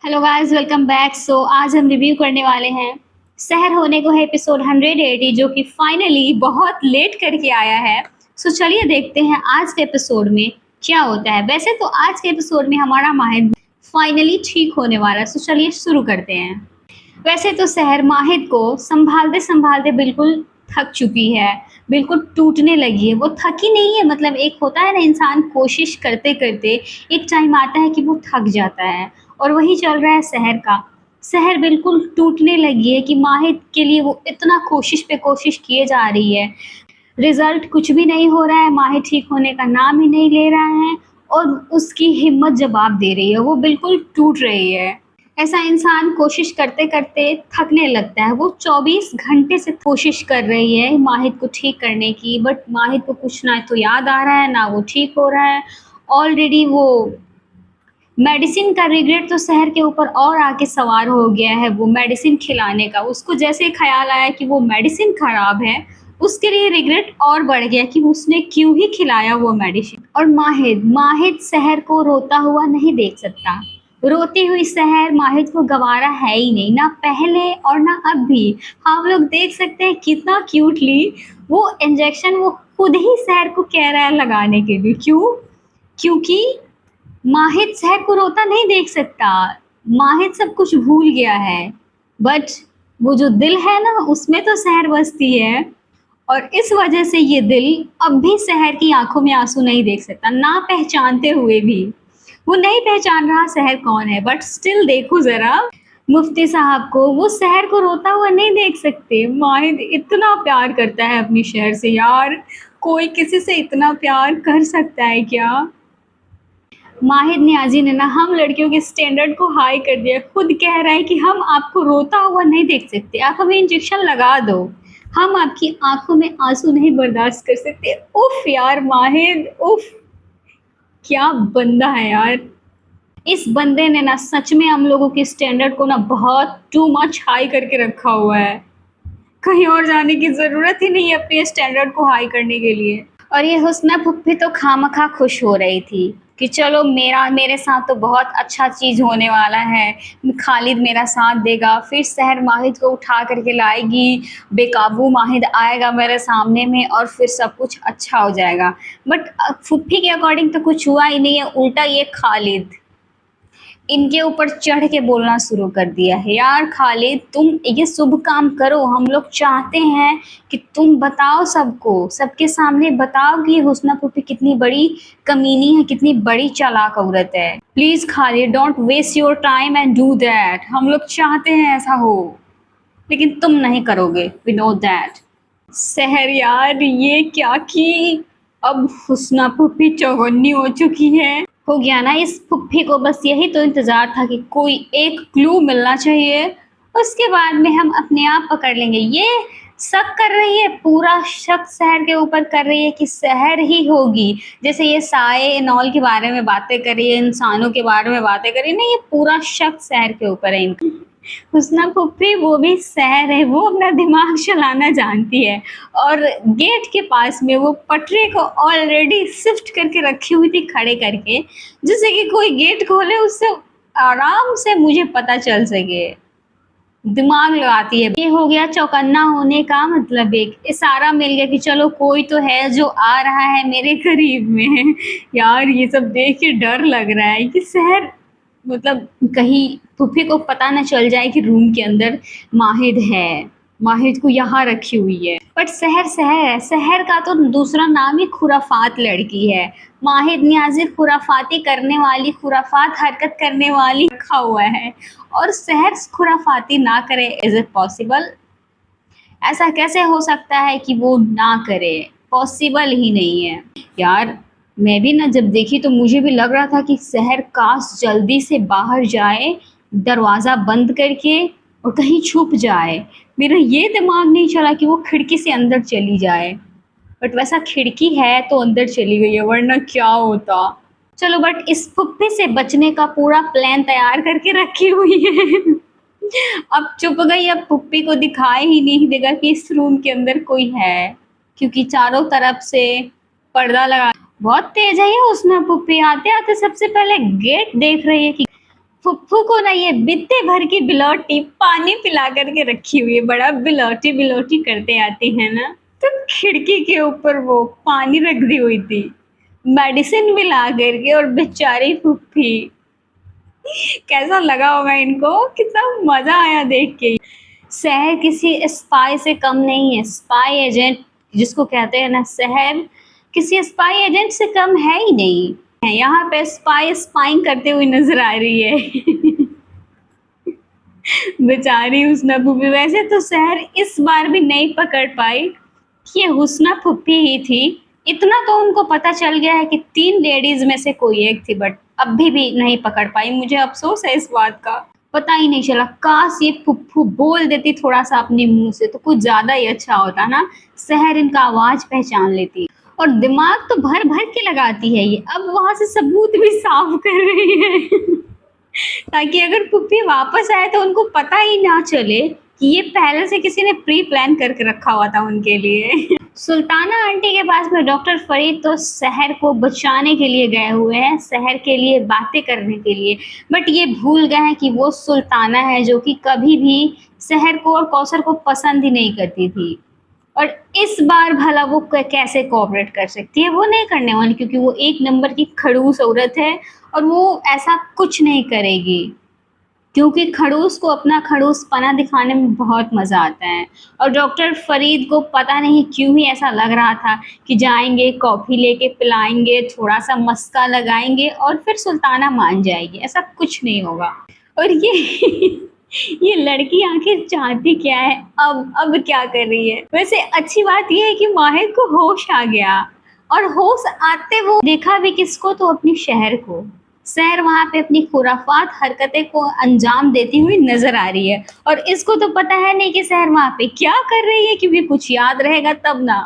Hello guys, welcome back. आज हम review करने वाले हैं सहर होने को है एपिसोड 180, जो कि फाइनली बहुत लेट करके आया है। चलिए देखते हैं आज के एपिसोड में क्या होता है। वैसे तो आज के एपिसोड में हमारा माहिद फाइनली ठीक होने वाला है। चलिए शुरू करते हैं। वैसे तो सहर माहिद को संभालते संभालते बिल्कुल थक चुकी है, बिल्कुल टूटने लगी है। वो थकी नहीं है, मतलब एक होता है ना, इंसान कोशिश करते करते एक टाइम आता है कि वो थक जाता है, और वही चल रहा है सहर का। सहर बिल्कुल टूटने लगी है कि माहिद के लिए वो इतना कोशिश पे कोशिश किए जा रही है, रिजल्ट कुछ भी नहीं हो रहा है। माहिद ठीक होने का नाम ही नहीं ले रहा है, और उसकी हिम्मत जवाब दे रही है, वो बिल्कुल टूट रही है। ऐसा इंसान कोशिश करते करते थकने लगता है। वो 24 घंटे से कोशिश कर रही है माहिद को ठीक करने की, बट माहिद को कुछ ना तो याद आ रहा है, ना वो ठीक हो रहा है। ऑलरेडी वो मेडिसिन का रिग्रेट तो सहर के ऊपर और आके सवार हो गया है। वो मेडिसिन खिलाने का उसको जैसे ख्याल आया कि वो मेडिसिन खराब है, उसके लिए रिग्रेट और बढ़ गया कि उसने क्यों ही खिलाया वो मेडिसिन। और माहिद माहिद सहर को रोता हुआ नहीं देख सकता। रोती हुई सहर माहिद को गवारा है ही नहीं, ना पहले और ना अब भी। हम लोग देख सकते हैं कितना क्यूटली वो इंजेक्शन वो खुद ही सहर को कह रहा है लगाने के लिए। क्यों? क्योंकि माहिद सहर को रोता नहीं देख सकता। माहिद सब कुछ भूल गया है, बट वो जो दिल है ना, उसमें तो सहर बसती है। और इस वजह से ये दिल अब भी सहर की आंखों में आंसू नहीं देख सकता, ना पहचानते हुए भी। वो नहीं पहचान रहा सहर कौन है, बट स्टिल देखो जरा मुफ्ती साहब को, वो सहर को रोता हुआ नहीं देख सकते। माहिद इतना प्यार करता है अपनी शहर से यार, कोई किसी से इतना प्यार कर सकता है क्या? माहिद नियाज़ी ने ना हम लड़कियों के स्टैंडर्ड को हाई कर दिया। खुद कह रहा है कि हम आपको रोता हुआ नहीं देख सकते, आप हमें इंजेक्शन लगा दो, हम आपकी आंखों में आंसू नहीं बर्दाश्त कर सकते। उफ यार माहिद, उफ, क्या बंदा है यार। इस बंदे ने ना सच में हम लोगों के स्टैंडर्ड को ना बहुत टू मच हाई करके रखा हुआ है। कहीं और जाने की ज़रूरत ही नहीं है अपने स्टैंडर्ड को हाई करने के लिए। और ये हुस्ना फुप्पी तो खामखा खुश हो रही थी कि चलो मेरे साथ तो बहुत अच्छा चीज़ होने वाला है, खालिद मेरा साथ देगा, फिर सहर माहिद को उठा करके लाएगी, बेकाबू माहिद आएगा मेरे सामने में, और फिर सब कुछ अच्छा हो जाएगा। बट फुप्पी के अकॉर्डिंग तो कुछ हुआ ही नहीं है, उल्टा ये खालिद इनके ऊपर चढ़ के बोलना शुरू कर दिया है। यार खालिद, तुम ये शुभ काम करो, हम लोग चाहते हैं कि तुम बताओ सबको, सबके सामने बताओ कि हुस्ना फूफी कितनी बड़ी कमीनी है, कितनी बड़ी चालाक औरत है। Please Khalid, don't waste your time and do that. हम लोग चाहते हैं ऐसा हो, लेकिन तुम नहीं करोगे, वी नो दैट। सहर यार, ये क्या कि अब हुस्ना फूफी चौगन्नी हो चुकी है। हो गया ना इस फुफ्फी को, बस यही तो इंतजार था कि कोई एक क्लू मिलना चाहिए, उसके बाद में हम अपने आप पकड़ लेंगे। ये शक कर रही है, पूरा शक शहर के ऊपर कर रही है कि शहर ही होगी। जैसे ये साए एनॉल के बारे में बातें कर रही है, इंसानों के बारे में बातें कर रही है, नहीं ये पूरा शक शहर के ऊपर है इनका। हुस्ना फुफ्फी वो भी सहर है, वो अपना दिमाग चलाना जानती है। और गेट के पास में वो पटरी को ऑलरेडी शिफ्ट करके रखी हुई थी, खड़े करके, जिससे कि कोई गेट खोले उससे आराम से मुझे पता चल सके। दिमाग लगाती है। ये हो गया चौकन्ना होने का मतलब, एक इशारा मिल गया कि चलो कोई तो है जो आ रहा है मेरे करीब में। यार ये सब देख के डर लग रहा है कि शहर, मतलब कहीं फूफी को पता न चल जाए कि रूम के अंदर माहिद है, माहिद को यहाँ रखी हुई है। बट शहर शहर है, शहर का तो दूसरा नाम ही खुराफात लड़की है। माहिद नियाज़ी खुराफाती करने वाली, खुराफात हरकत करने वाली रखा हुआ है, और शहर खुराफाती ना करे। Is it possible? ऐसा कैसे हो सकता है कि वो ना करे? पॉसिबल ही नहीं है यार। मैं भी ना जब देखी तो मुझे भी लग रहा था कि शहर काश जल्दी से बाहर जाए, दरवाज़ा बंद करके, और कहीं छुप जाए। मेरा ये दिमाग नहीं चला कि वो खिड़की से अंदर चली जाए, बट वैसा खिड़की है तो अंदर चली गई है, वरना क्या होता। चलो, बट इस फुप्पी से बचने का पूरा प्लान तैयार करके रखी हुई है। अब चुप गई, अब फुप्पी को दिखाई ही नहीं देगा कि इस रूम के अंदर कोई है, क्योंकि चारों तरफ से पर्दा लगा। बहुत तेज है ये उसमें फुप्पी, आते आते सबसे पहले गेट देख रही है कि फुफ्फू को ना ये बित्ते भर की बिलौटी पानी पिला करके रखी हुई है, बड़ा बिलौटी बिलौटी करते आती है ना। तो खिड़की के ऊपर वो पानी रख दी हुई थी, मेडिसिन भी ला करके, और बेचारी फुफ्फी, कैसा लगा होगा इनको, कितना मजा आया देख के। शहर किसी स्पाई से कम नहीं है, स्पाई एजेंट जिसको कहते हैं ना, शहर किसी स्पाई एजेंट से कम है ही नहीं है। यहाँ पे स्पाई स्पाइंग करते हुए नजर आ रही है। बेचारी हुस्ना फुप्पी। वैसे तो शहर इस बार भी नहीं पकड़ पाई कि ये हुस्ना फुप्पी ही थी। इतना तो उनको पता चल गया है कि 3 लेडीज में से कोई एक थी, बट अभी भी नहीं पकड़ पाई। मुझे अफसोस है इस बात का, पता ही नहीं चला। काश ये फुप्पू बोल देती थोड़ा सा अपने मुंह से तो कुछ ज्यादा ही अच्छा होता ना, शहर इनका आवाज पहचान लेती। और दिमाग तो भर भर के लगाती है ये, अब वहां से सबूत भी साफ कर रही है। ताकि अगर पुप्पी वापस आए तो उनको पता ही ना चले कि ये पहले से किसी ने प्री प्लान करके रखा हुआ था उनके लिए। सुल्ताना आंटी के पास में डॉक्टर फरीद तो शहर को बचाने के लिए गए हुए हैं, शहर के लिए बातें करने के लिए, बट ये भूल गए हैं कि वो सुल्ताना है जो कि कभी भी शहर को और कौसर को पसंद ही नहीं करती थी। और इस बार भला वो कैसे कोऑपरेट कर सकती है, वो नहीं करने वाली, क्योंकि वो एक नंबर की खड़ूस औरत है और वो ऐसा कुछ नहीं करेगी, क्योंकि खड़ूस को अपना खड़ूसपना दिखाने में बहुत मज़ा आता है। और डॉक्टर फरीद को पता नहीं क्यों ही ऐसा लग रहा था कि जाएंगे, कॉफ़ी लेके पिलाएंगे, थोड़ा सा मस्का लगाएंगे और फिर सुल्ताना मान जाएगी। ऐसा कुछ नहीं होगा। और ये ये लड़की आखिर चाहती क्या है, अब क्या कर रही है। वैसे अच्छी बात ये है कि माहिर को होश आ गया, और होश आते वो देखा भी किसको, तो अपनी शहर को। शहर वहां पे अपनी खुराफात हरकतें को अंजाम देती हुई नजर आ रही है, और इसको तो पता है नहीं कि शहर वहां पे क्या कर रही है, क्योंकि कुछ याद रहेगा तब ना।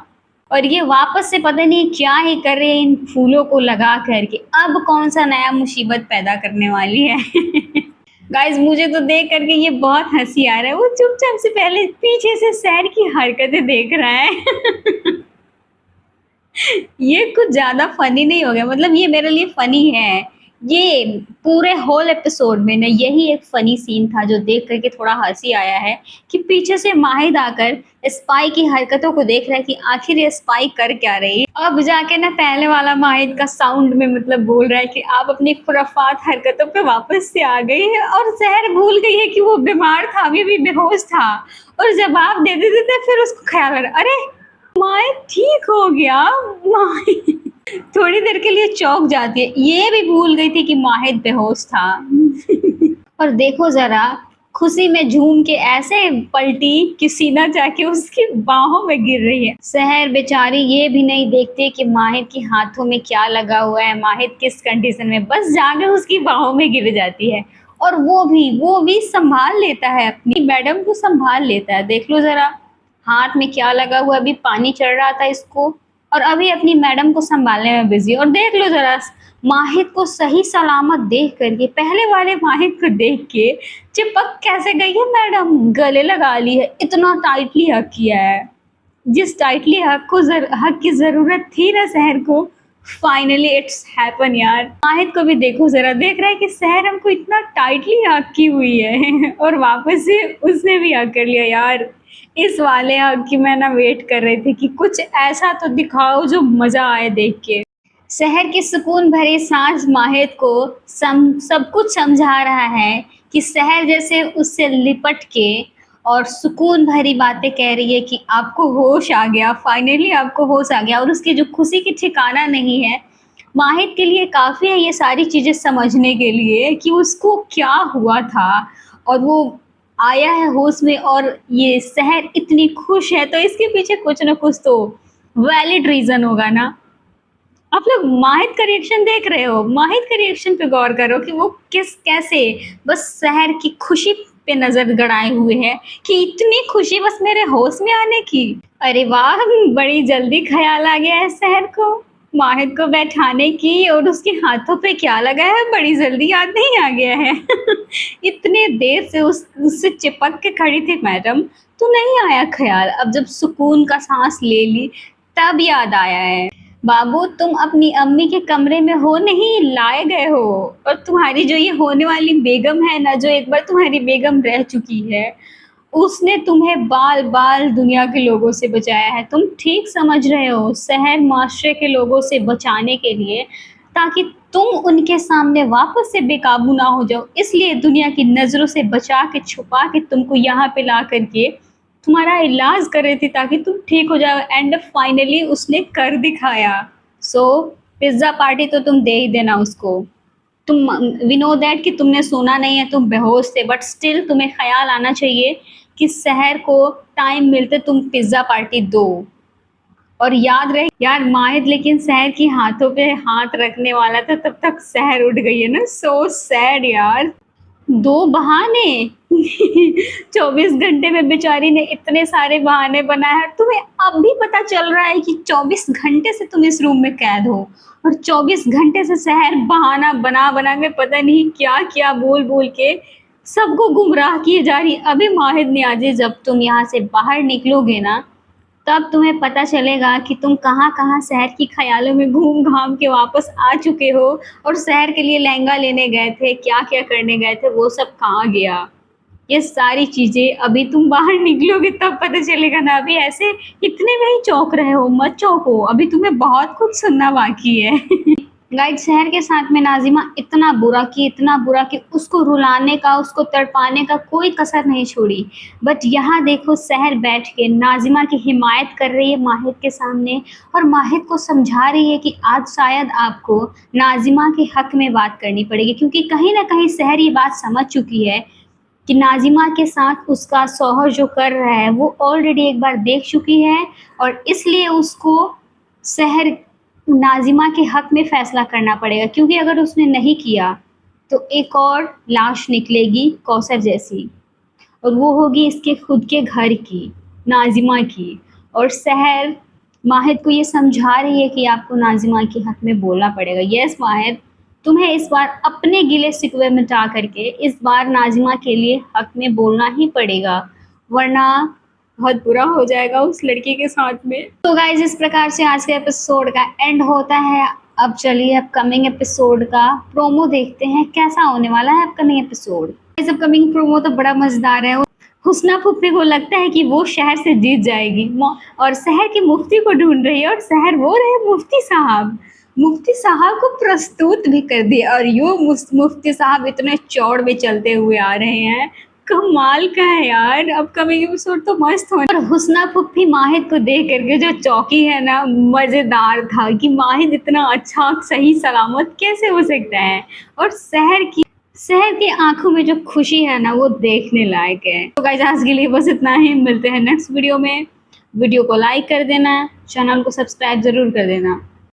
और ये वापस से पता नहीं क्या ही कर रही है इन फूलों को लगा करके, अब कौन सा नया मुसीबत पैदा करने वाली है। गाइस मुझे तो देख करके ये बहुत हंसी आ रहा है। वो चुपचाप से पहले पीछे से शहर की हरकतें देख रहा है। ये कुछ ज्यादा फनी नहीं हो गया, मतलब ये मेरे लिए फनी है। ये पूरे होल एपिसोड में ना यही एक फनी सीन था जो देख करके थोड़ा हंसी आया है, कि पीछे से माहिद आकर स्पाई की हरकतों को देख रहा है कि आखिर ये स्पाई कर क्या रही है। अब जाके ना पहले वाला माहिद का साउंड में मतलब बोल रहा है कि आप अपनी खुराफात हरकतों पे वापस से आ गई है, और शहर भूल गई है कि वो बीमार था, अभी भी बेहोश था, और जवाब दे देते थे फिर उसको ख्याल आ रहा, अरे माहिद ठीक हो गया। माहिद थोड़ी देर के लिए चौंक जाती है, ये भी भूल गई थी कि माहिद बेहोश था। और देखो जरा, खुशी में झूम के ऐसे पलटी कि सीना जाके उसकी बाहों में गिर रही है। शहर बेचारी ये भी नहीं देखते कि माहिद के हाथों में क्या लगा हुआ है, माहिद किस कंडीशन में, बस जाके उसकी बाहों में गिर जाती है। और वो भी संभाल लेता है, अपनी मैडम को संभाल लेता है। देख लो जरा, हाथ में क्या लगा हुआ, अभी पानी चढ़ रहा था इसको, और अभी अपनी मैडम को संभालने में बिजी। और देख लो जरा, माहिद को सही सलामत देख करके, पहले वाले माहिद को देख के चिपक कैसे गई है मैडम, गले लगा ली है, इतना टाइटली हक किया है। जिस टाइटली हक की जरूरत थी ना शहर को, फाइनली इट्स हैपन यार। माहिद को भी देखो जरा, देख रहा है कि शहर हमको इतना टाइटली हक की हुई है, और वापस से उसने भी हक कर लिया यार। इस वाले हक की मैं ना वेट कर रही थी कि कुछ ऐसा तो दिखाओ जो मजा आए देख के। शहर की सुकून भरी सांस माहिद को सब कुछ समझा रहा है कि शहर जैसे उससे लिपट के और सुकून भरी बातें कह रही है कि आपको होश आ गया, फाइनली आपको होश आ गया, और उसकी जो खुशी की ठिकाना नहीं है। माहिद के लिए काफ़ी है ये सारी चीज़ें समझने के लिए कि उसको क्या हुआ था, और वो आया है होश में, और ये शहर इतनी खुश है, तो इसके पीछे कुछ ना कुछ तो वैलिड रीज़न होगा ना। आप लोग माहिद का रिएक्शन देख रहे हो, माहिद के रिएक्शन पे गौर करो कि वो कैसे बस शहर की खुशी पे नजर गड़ाए हुए है कि इतनी खुशी बस मेरे होश में आने की। अरे वाह, बड़ी जल्दी ख्याल आ गया है शहर को माहिद को बैठाने की, और उसके हाथों पे क्या लगा है बड़ी जल्दी याद नहीं आ गया है। इतने देर से उससे चिपक के खड़ी थी मैडम, तो नहीं आया ख्याल, अब जब सुकून का सांस ले ली तब याद आया है। बाबू तुम अपनी अम्मी के कमरे में हो नहीं, लाए गए हो। और तुम्हारी जो ये होने वाली बेगम है ना, जो एक बार तुम्हारी बेगम रह चुकी है, उसने तुम्हें बाल बाल दुनिया के लोगों से बचाया है। तुम ठीक समझ रहे हो, शहर माशरे के लोगों से बचाने के लिए, ताकि तुम उनके सामने वापस से बेकाबू ना हो जाओ, इसलिए दुनिया की नज़रों से बचा के छुपा के तुमको यहाँ पे ला करके तुम्हारा इलाज कर रही थी, ताकि तुम ठीक हो जाओ। एंड फाइनली उसने कर दिखाया। सो पिज्ज़ा पार्टी तो तुम दे ही देना उसको। तुम, वी नो दैट कि तुमने सुना नहीं है, तुम बेहोश थे, बट स्टिल तुम्हें ख्याल आना चाहिए कि शहर को टाइम मिलते तुम पिज्ज़ा पार्टी दो। और याद रहे यार, माहिद लेकिन शहर की हाथों पे हाथ रखने वाला था, तब तक शहर उठ गई है ना। सो सैड यार। दो बहाने 24 घंटे में बेचारी ने इतने सारे बहाने बनाए हैं। तुम्हें अब भी पता चल रहा है कि 24 घंटे से तुम इस रूम में कैद हो, और 24 घंटे से शहर बहाना बना बना के पता नहीं क्या क्या बोल बोल के सबको गुमराह किए जा रही। अभी माहिद ने आज, जब तुम यहाँ से बाहर निकलोगे ना, तब तुम्हें पता चलेगा कि तुम कहाँ कहाँ शहर की ख्यालों में घूम घाम के वापस आ चुके हो, और शहर के लिए लहंगा लेने गए थे, क्या क्या करने गए थे, वो सब कहाँ गया। ये सारी चीज़ें अभी तुम बाहर निकलोगे तब पता चलेगा ना। अभी ऐसे इतने में ही चौंक रहे हो, मत चौंको, अभी तुम्हें बहुत कुछ सुनना बाकी है। गाइड, शहर के साथ में नाजिमा इतना बुरा की, इतना बुरा कि उसको रुलाने का, उसको तड़पाने का कोई कसर नहीं छोड़ी। बट यहाँ देखो, शहर बैठ के नाजिमा की हिमायत कर रही है माहिद के सामने, और माहिद को समझा रही है कि आज शायद आपको नाजिमा के हक में बात करनी पड़ेगी, क्योंकि कहीं ना कहीं शहर ये बात समझ चुकी है कि नाजिमा के साथ उसका शौहर जो कर रहा है वो ऑलरेडी एक बार देख चुकी है, और इसलिए उसको शहर नाजिमा के हक में फ़ैसला करना पड़ेगा। क्योंकि अगर उसने नहीं किया तो एक और लाश निकलेगी कौसर जैसी, और वो होगी इसके खुद के घर की, नाजिमा की। और शहर माहिद को ये समझा रही है कि आपको नाजिमा के हक में बोलना पड़ेगा। यस माहिद, तुम्हें इस बार अपने गिले शिकवे मिटा करके इस बार नाजिमा के लिए हक में बोलना ही पड़ेगा, वरना बहुत बुरा हो जाएगा उस लड़की के साथ में। तो गाइज, इस प्रकार से आज के एपिसोड का एंड होता है। अब चलिए अपकमिंग एपिसोड का प्रोमो देखते हैं, कैसा होने वाला है अपकमिंग एपिसोड। इस अपकमिंग प्रोमो तो बड़ा मजेदार है। हुस्ना फुप्पी को लगता है कि वो शहर से जीत जाएगी, और शहर की मुफ्ती को ढूंढ रही है, और शहर वो रहे मुफ्ती साहब। मुफ्ती साहब को प्रस्तुत भी कर दिया, और यो मुफ्ती साहब इतने चौड़ में चलते हुए आ रहे हैं, कमाल का है यार। अपकमिंग एपिसोड तो मस्त हो। और हुस्ना फुप्पी माहिद को देख करके जो चौकी है ना, मज़ेदार था कि माहिद इतना अच्छा सही सलामत कैसे हो सकता है। और शहर की आंखों में जो खुशी है ना, वो देखने लायक है। तो गाइस, आज के लिए बस इतना ही। मिलते हैं नेक्स्ट वीडियो में। वीडियो को लाइक कर देना, चैनल को सब्सक्राइब ज़रूर कर देना।